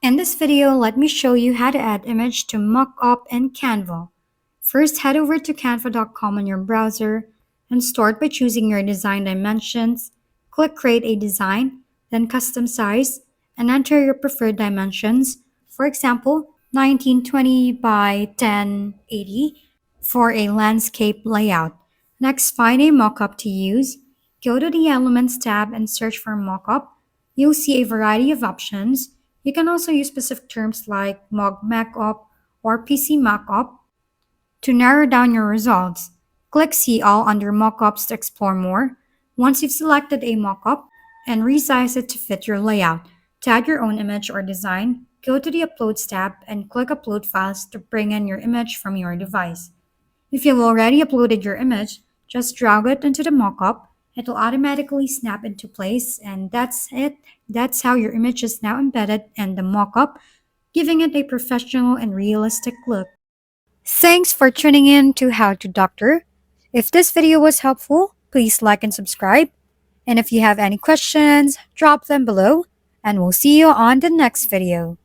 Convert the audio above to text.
In this video, let me show you how to add image to Mockup in Canva. First, head over to canva.com on your browser and start by choosing your design dimensions. Click Create a Design, then Custom Size, and enter your preferred dimensions. For example, 1920 by 1080 for a landscape layout. Next, find a mockup to use. Go to the Elements tab and search for mockup. You'll see a variety of options. You can also use specific terms like Mockup or PC Mockup to narrow down your results. Click See All under Mockups to explore more. Once you've selected a mockup, and resize it to fit your layout. To add your own image or design, go to the Uploads tab and click Upload Files to bring in your image from your device. If you've already uploaded your image, just drag it into the mockup. It will automatically snap into place, and that's it. That's how your image is now embedded in the mockup, giving it a professional and realistic look. Thanks for tuning in to How to Doctor. If this video was helpful, please like and subscribe. And if you have any questions, drop them below, and we'll see you on the next video.